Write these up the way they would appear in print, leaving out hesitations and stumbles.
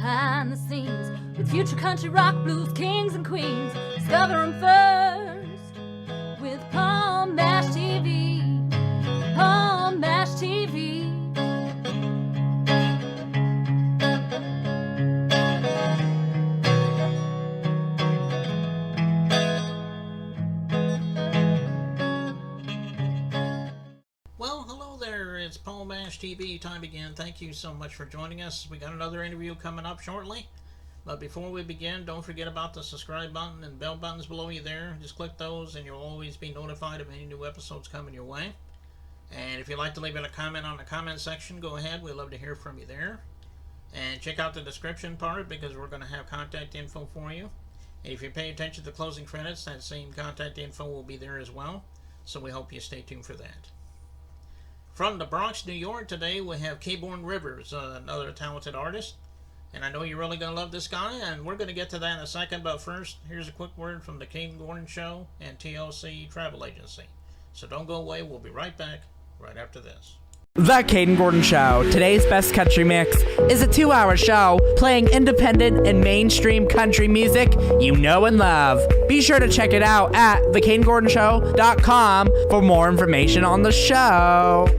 behind the scenes with future country rock blues kings and queens. Discover them first with Palm Bash TV. Palm Bash TV. Well, hello there. It's Palm Bash TV time again. Thank you so much for joining us. We got another interview coming up shortly. But before we begin, don't forget about the subscribe button and bell buttons below you there. Just click those and you'll always be notified of any new episodes coming your way. And if you'd like to leave a comment on the comment section, go ahead. We'd love to hear from you there. And check out the description part because we're going to have contact info for you. And if you pay attention to the closing credits, that same contact info will be there as well. So we hope you stay tuned for that. From the Bronx, New York, today we have Kayborn Rivers, another talented artist. And I know you're really going to love this guy, and we're going to get to that in a second. But first, here's a quick word from the Caden Gordon Show and TLC Travel Agency. So don't go away. We'll be right back right after this. The Caden Gordon Show, today's best country mix, is a 2-hour show playing independent and mainstream country music you know and love. Be sure to check it out at thecadengordonshow.com for more information on the show.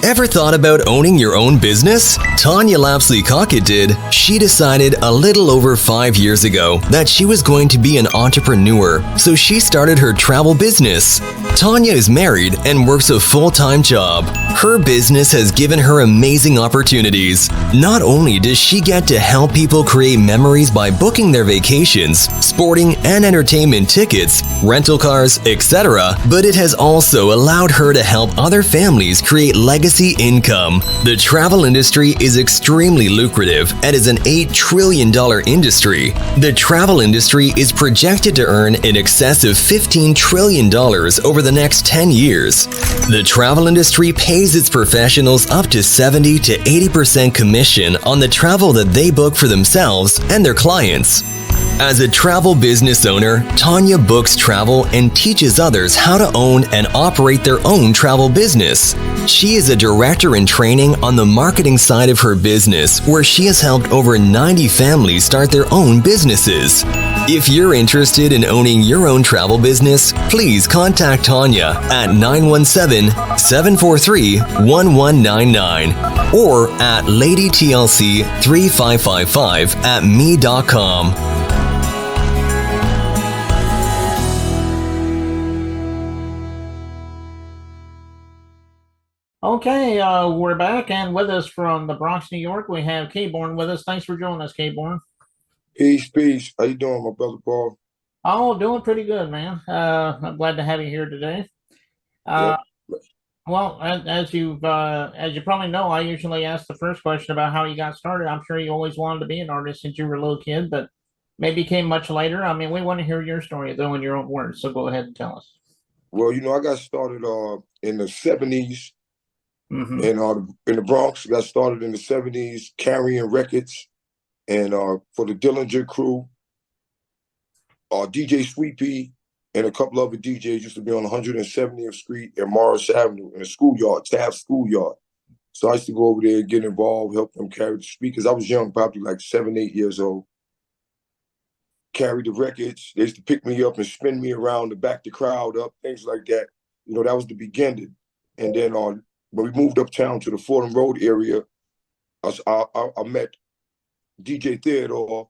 Ever thought about owning your own business? Tanya Lapsley Cockett did. She decided a little over 5 years ago that she was going to be an entrepreneur, so she started her travel business. Tanya is married and works a full-time job. Her business has given her amazing opportunities. Not only does she get to help people create memories by booking their vacations, sporting and entertainment tickets, rental cars, etc., but it has also allowed her to help other families create legacy income. The travel industry is extremely lucrative and is an $8 trillion industry. The travel industry is projected to earn in excess of $15 trillion over the next 10 years. The travel industry pays its professionals up to 70 to 80% commission on the travel that they book for themselves and their clients. As a travel business owner, Tanya books travel and teaches others how to own and operate their own travel business. She is a director in training on the marketing side of her business, where she has helped over 90 families start their own businesses. If you're interested in owning your own travel business, please contact Tanya at 917-743-1199 or at ladytlc3555@me.com. Okay, we're back, and with us from the Bronx, New York, we have Kayborn with us. Thanks for joining us, Kayborn. Peace, peace. How you doing, my brother Paul? Oh, doing pretty good, man. I'm glad to have you here today. Well, as you probably know, I usually ask the first question about how you got started. I'm sure you always wanted to be an artist since you were a little kid, but maybe came much later. I mean, we want to hear your story, though, in your own words. So go ahead and tell us. Well, I got started in the 70s. Mm-hmm. And in the Bronx, got started in the 70s carrying records, and for the Dillinger crew, DJ Sweet Pea and a couple other DJs used to be on 170th Street and Morris Avenue in the schoolyard, Taft schoolyard. So I used to go over there and get involved, help them carry the speakers. I was young, probably like 7, 8 years old. Carry the records. They used to pick me up and spin me around to back the crowd up, things like that. That was the beginning. And then when we moved uptown to the Fordham Road area, I met DJ Theodore,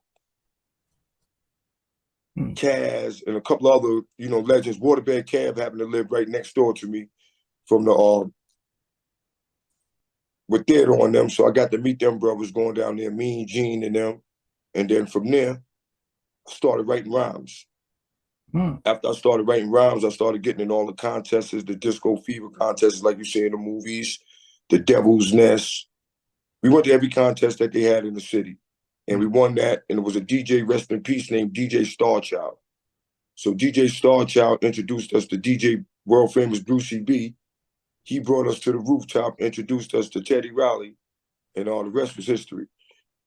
Kaz, and a couple other, legends. Waterbed Cab happened to live right next door to me from with Theodore and them. So I got to meet them brothers going down there, Mean Gene and them. And then from there, I started writing rhymes. After I started writing rhymes, I started getting in all the contests, the Disco Fever contests, like you say in the movies, the Devil's Nest. We went to every contest that they had in the city, and we won that. And it was a DJ, rest in peace, named DJ Starchild. So DJ Starchild introduced us to DJ world famous Brucey B. He brought us to the rooftop, introduced us to Teddy Riley, and all the rest was history.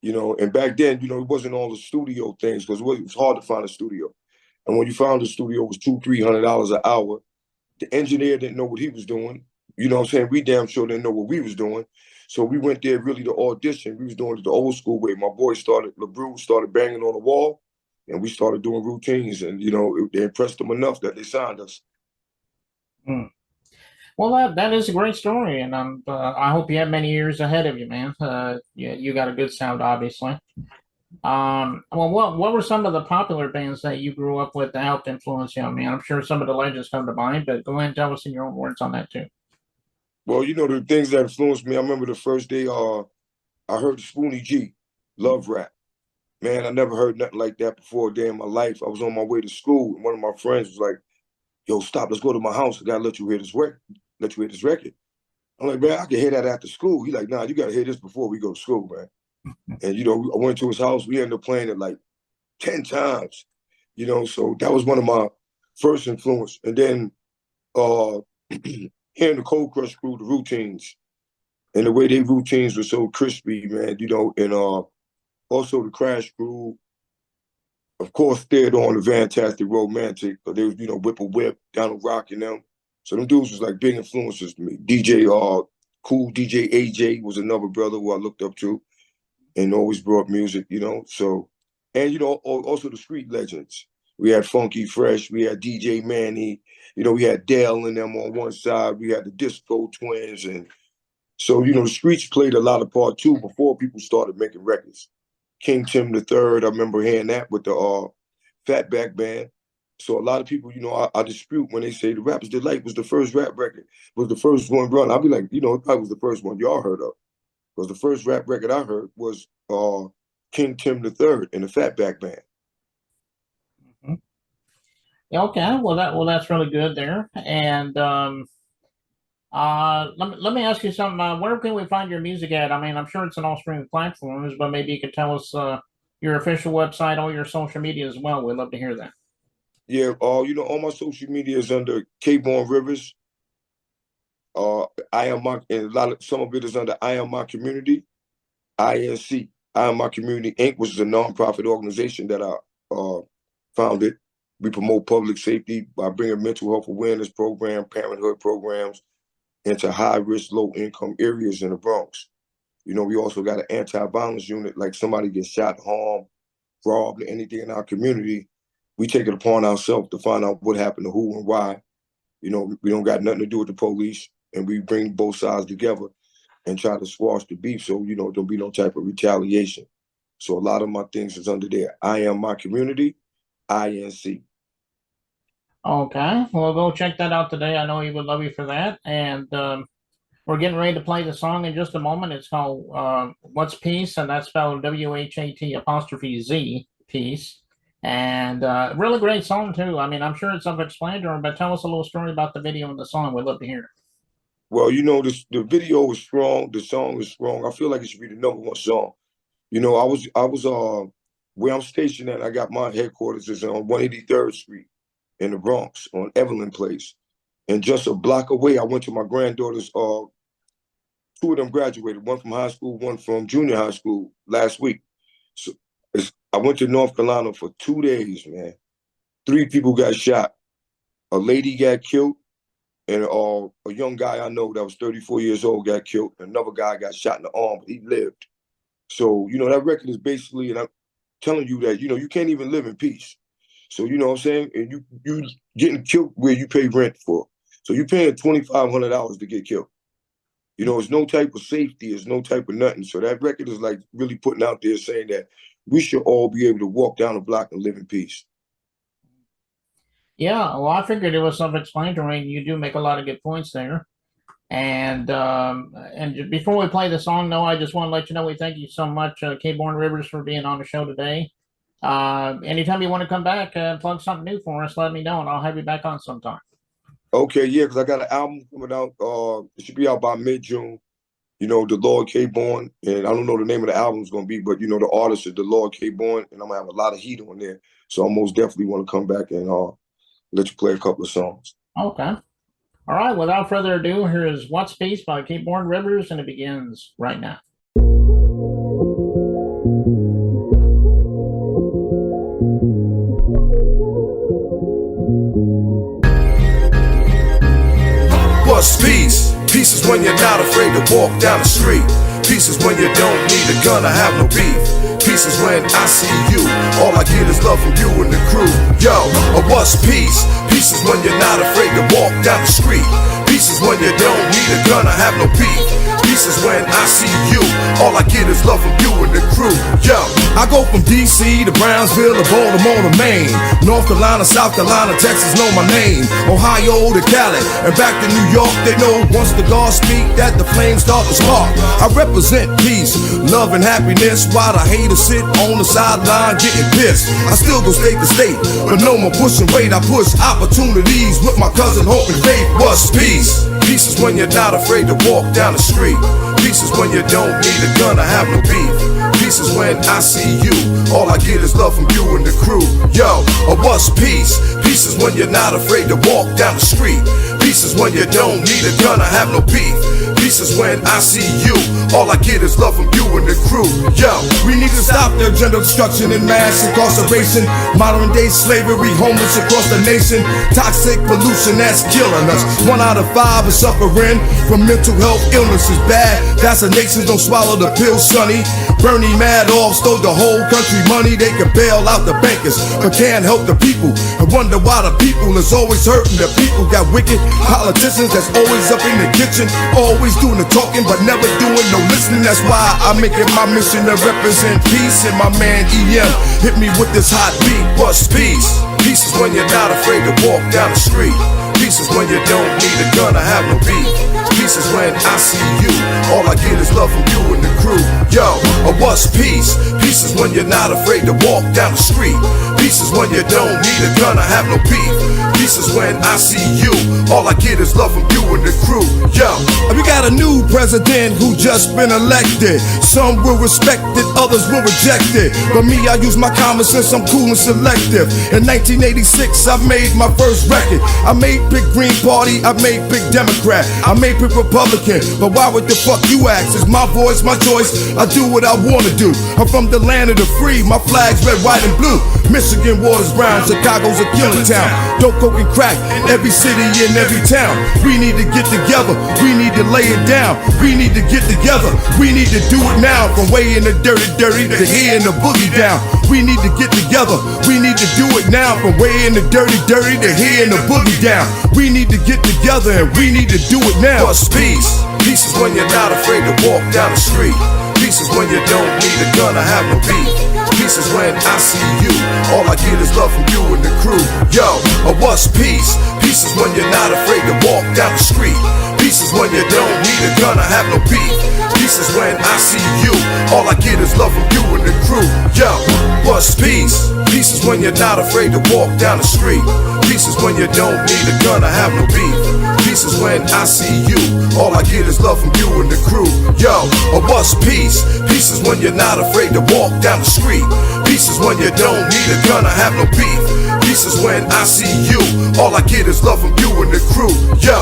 And back then, it wasn't all the studio things, because it was hard to find a studio. And when you found a studio, it was $200-300 an hour. The engineer didn't know what he was doing. You know what I'm saying? We damn sure didn't know what we was doing. So we went there really to audition. We was doing it the old school way. My boy LeBrew started banging on the wall, and we started doing routines. And, they impressed them enough that they signed us. Mm. Well, that is a great story, and I hope you have many years ahead of you, man. You got a good sound, obviously. Well, what were some of the popular bands that you grew up with that helped influence you? I mean, I'm sure some of the legends come to mind, but go ahead and tell us in your own words on that too. Well, the things that influenced me, I remember the first day I heard Spoonie G, Love Rap. Man, I never heard nothing like that before a day in my life. I was on my way to school, and one of my friends was like, yo, stop, let's go to my house. I gotta let you hear this record. I'm like, man, I can hear that after school. He's like, nah, you gotta hear this before we go to school, man. And, I went to his house. We ended up playing it like 10 times, so that was one of my first influence. And then hearing the Cold Crush crew, the routines, and the way they routines were so crispy, man, and also the Crash crew, of course, they're on the Fantastic Romantic, but they was, Whip, Donald Rock and them. So them dudes was like big influences to me. Cool DJ AJ was another brother who I looked up to and always brought music, so, and, also the street legends. We had Funky Fresh, we had DJ Manny, we had Dale and them on one side, we had the Disco Twins. And so, the streets played a lot of part too before people started making records. King Tim III, I remember hearing that with the Fatback Band. So a lot of people, I dispute when they say the Rapper's Delight was the first rap record, was the first one run. I'll be like, it probably was the first one y'all heard of. Because the first rap record I heard was King Tim III and the Fatback Band. Mm-hmm. Okay, well that's really good there. And let me ask you something. Where can we find your music at? I mean, I'm sure it's on all streaming platforms, but maybe you could tell us your official website, all your social media as well. We'd love to hear that. Yeah, all my social media is under K-Born Rivers. Some of it is under I Am My Community, INC. I Am My Community Inc., which is a nonprofit organization that I founded. We promote public safety by bringing mental health awareness program, parenthood programs into high-risk, low-income areas in the Bronx. We also got an anti-violence unit, like somebody gets shot, harmed, robbed, or anything in our community. We take it upon ourselves to find out what happened to who and why. We don't got nothing to do with the police, and we bring both sides together and try to squash the beef so, there'll be no type of retaliation. So a lot of my things is under there. I Am My Community, INC. Okay, well, go check that out today. I know he would love you for that. And we're getting ready to play the song in just a moment. It's called What's Peace, and that's spelled WHAT''Z, Peace. And really great song, too. I mean, I'm sure it's self-explanatory, but tell us a little story about the video and the song. We'd love to hear it. Well, the video is strong. The song is strong. I feel like it should be the #1 song. I was where I'm stationed at. I got my headquarters is on 183rd Street in the Bronx on Evelyn Place. And just a block away, I went to my granddaughter's, 2 of them graduated, one from high school, one from junior high school last week. So I went to North Carolina for 2 days, man. 3 people got shot. A lady got killed, and a young guy I know that was 34 years old got killed. Another guy got shot in the arm, but he lived. So, that record is basically, and I'm telling you that, you can't even live in peace. So, you know what I'm saying? And you getting killed where you pay rent for. So you're paying $2,500 to get killed. It's no type of safety, it's no type of nothing. So that record is like really putting out there saying that we should all be able to walk down the block and live in peace. Yeah, well, I figured it was self-explanatory, and you do make a lot of good points there. And before we play the song, though, I just want to let you know we thank you so much, K-Born Rivers, for being on the show today. Anytime you want to come back and plug something new for us, let me know, and I'll have you back on sometime. Okay, yeah, because I got an album coming out. It should be out by mid-June. The Lord K-Born, and I don't know the name of the album is going to be, but, the artist is the Lord K-Born, and I'm going to have a lot of heat on there. So I most definitely want to come back and let you play a couple of songs. Okay. All right, without further ado, here is What's Peace by K-Born Rivers, and it begins right now. What's peace? Peace is when you're not afraid to walk down the street. Pieces when you don't need a gun, I have no beef. Pieces when I see you, all I get is love from you and the crew. Yo, what's peace? Pieces when you're not afraid to walk down the street. Pieces when you don't need a gun, I have no beef. Pieces when I see you, all I get is love from you and the crew. Yo, I go from DC to Brownsville to Baltimore to Maine, North Carolina, South Carolina, Texas know my name, Ohio to Cali, and back to New York. They know once the gods speak that the flames start to spark. I represent peace, love and happiness, while the haters sit on the sideline getting pissed. I still go state to state, but no more pushing weight. I push opportunities with my cousin Hope and Faith. What's peace? Peace is when you're not afraid to walk down the street. Peace is when you don't need a gun, I have no beef. Peace is when I see you, all I get is love from you and the crew. Yo, what's peace? Peace is when you're not afraid to walk down the street. Peace is when you don't need a gun, I have no beef. Peace is when I see you, all I get is love from you and the crew. Yo, we need to stop the gender destruction and mass incarceration, modern day slavery, homeless across the nation, toxic pollution that's killing us. 1 out of 5 is suffering from mental health illness is bad. That's a nation, don't swallow the pill, sonny. Bernie Madoff stole the whole country money. They can bail out the bankers, but can't help the people. I wonder why the people is always hurting. The people got wicked politicians that's always up in the kitchen, always doing the talking but never doing no listening. That's why I make it my mission to represent peace. And my man EM hit me with this hot beat. What's peace? Peace is when you're not afraid to walk down the street. Peace is when you don't need a gun, I have no beef. Peace is when I see you, all I get is love from you and the crew. Yo, what's peace? Peace is when you're not afraid to walk down the street. Peace is when you don't need a gun, I have no beef. Peace is when I see you, all I get is love from you and the crew. Yo, we got a new president who just been elected. Some will respect it, others will reject it. But me, I use my common sense, I'm cool and selective. In 1986, I made my first record. I made Big Green Party, I made Big Democrat, I made Big Republican. But why would the fuck you ask? It's my voice, my choice, I do what I wanna do. I'm from the land of the free, my flag's red, white, and blue. Michigan waters brown, Chicago's a killing town. Dope, coke, and crack, every city and every town. We need to get together, we need to lay it down. We need to get together, we need to do it now. From way in the dirty to here in the boogie down. We need to get together, we need to do it now. From way in the dirty to here in the boogie down. We need to get together and we need to do it now. What's peace? Peace is when you're not afraid to walk down the street. Peace is when you don't need a gun, I have no beef. Peace is when I see you, all I get is love from you and the crew. Yo, what's peace? Peace is when you're not afraid to walk down the street. Peace is when you don't need a gun, I have no beef. Peace is when I see you, all I get is love from you and the crew. Yo, what's peace? Peace is when you're not afraid to walk down the street. Peace is when you don't need a gun, I have no beef. Peace is when I see you, all I get is love from you and the crew. Yo, what's peace? Peace is when you're not afraid to walk down the street. Peace is when you don't need a gun, I have no beef. Peace is when I see you, all I get is love from you and the crew. Yo.